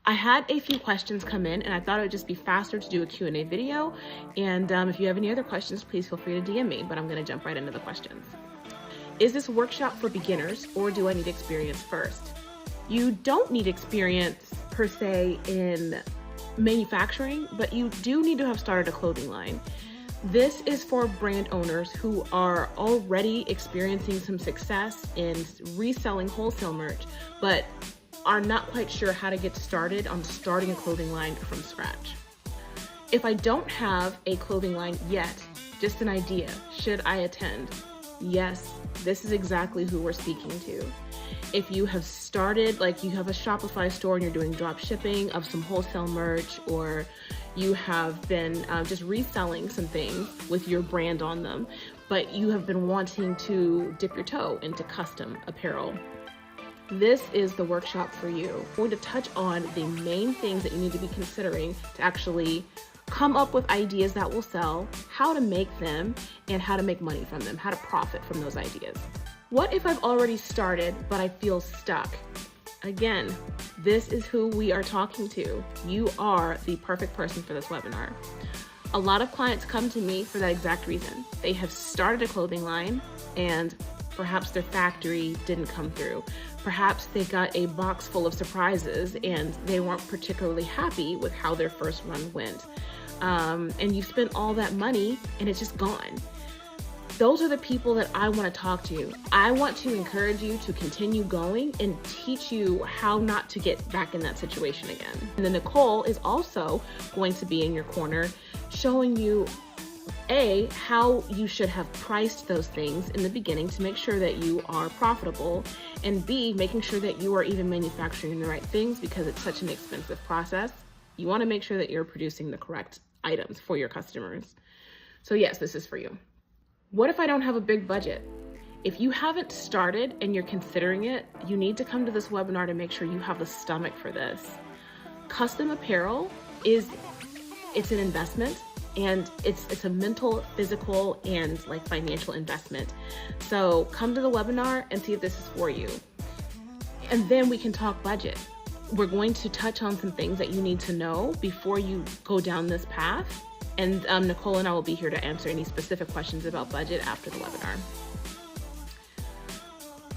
I had a few questions come in and I thought it would just be faster to do a Q&A video. And if you have any other questions, please feel free to DM me, but I'm gonna jump right into the questions. Is this workshop for beginners or do I need experience first? You don't need experience per se in manufacturing, but you do need to have started a clothing line. This is for brand owners who are already experiencing some success in reselling wholesale merch, but are not quite sure how to get started on starting a clothing line from scratch. If I don't have a clothing line yet, just an idea, should I attend? Yes, this is exactly who we're speaking to. If you have started, like you have a Shopify store and you're doing drop shipping of some wholesale merch, or you have been just reselling some things with your brand on them, but you have been wanting to dip your toe into custom apparel, this is the workshop for you. I'm going to touch on the main things that you need to be considering to actually come up with ideas that will sell, how to make them, and how to make money from them, how to profit from those ideas. What if I've already started, but I feel stuck? Again, this is who we are talking to. You are the perfect person for this webinar. A lot of clients come to me for that exact reason. They have started a clothing line and perhaps their factory didn't come through. Perhaps they got a box full of surprises and they weren't particularly happy with how their first run went. And you spent all that money and it's just gone. Those are the people that I want to talk to. I want to encourage you to continue going and teach you how not to get back in that situation again. And then Nichole is also going to be in your corner, showing you A, how you should have priced those things in the beginning to make sure that you are profitable, and B, making sure that you are even manufacturing the right things because it's such an expensive process. You want to make sure that you're producing the correct items for your customers. So yes, this is for you. What if I don't have a big budget? If you haven't started and you're considering it, you need to come to this webinar to make sure you have the stomach for this. Custom apparel it's an investment, and it's a mental, physical, and like financial investment. So come to the webinar and see if this is for you. And then we can talk budget. We're going to touch on some things that you need to know before you go down this path. And Nichole and I will be here to answer any specific questions about budget after the webinar.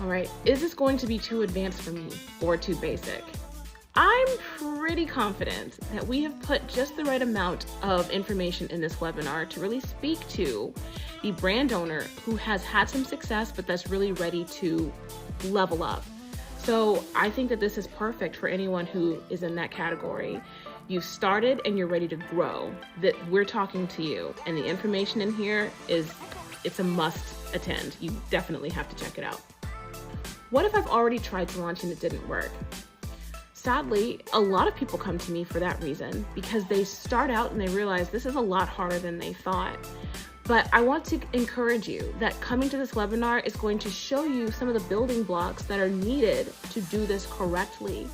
All right, is this going to be too advanced for me or too basic? I'm pretty confident that we have put just the right amount of information in this webinar to really speak to the brand owner who has had some success, but that's really ready to level up. So I think that this is perfect for anyone who is in that category. You've started and you're ready to grow, that we're talking to you. And the information in here it's a must attend. You definitely have to check it out. What if I've already tried to launch and it didn't work? Sadly, a lot of people come to me for that reason because they start out and they realize this is a lot harder than they thought. But I want to encourage you that coming to this webinar is going to show you some of the building blocks that are needed to do this correctly.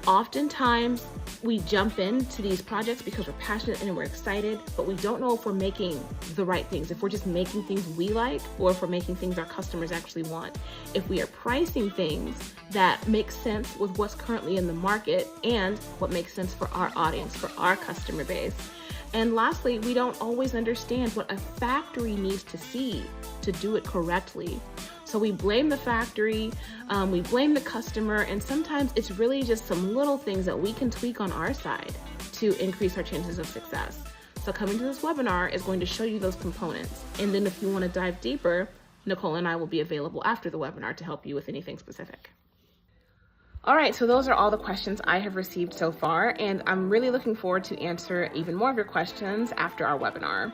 Oftentimes, we jump into these projects because we're passionate and we're excited, but we don't know if we're making the right things, if we're just making things we like, or if we're making things our customers actually want. If we are pricing things that make sense with what's currently in the market and what makes sense for our audience, for our customer base. And lastly, we don't always understand what a factory needs to see to do it correctly. So we blame the factory, we blame the customer, and sometimes it's really just some little things that we can tweak on our side to increase our chances of success. So coming to this webinar is going to show you those components. And then if you want to dive deeper, Nichole and I will be available after the webinar to help you with anything specific. All right, so those are all the questions I have received so far, and I'm really looking forward to answer even more of your questions after our webinar.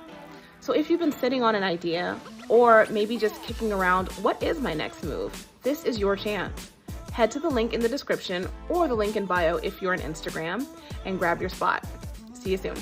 So if you've been sitting on an idea, or maybe just kicking around, what is my next move? This is your chance. Head to the link in the description or the link in bio if you're on Instagram and grab your spot. See you soon.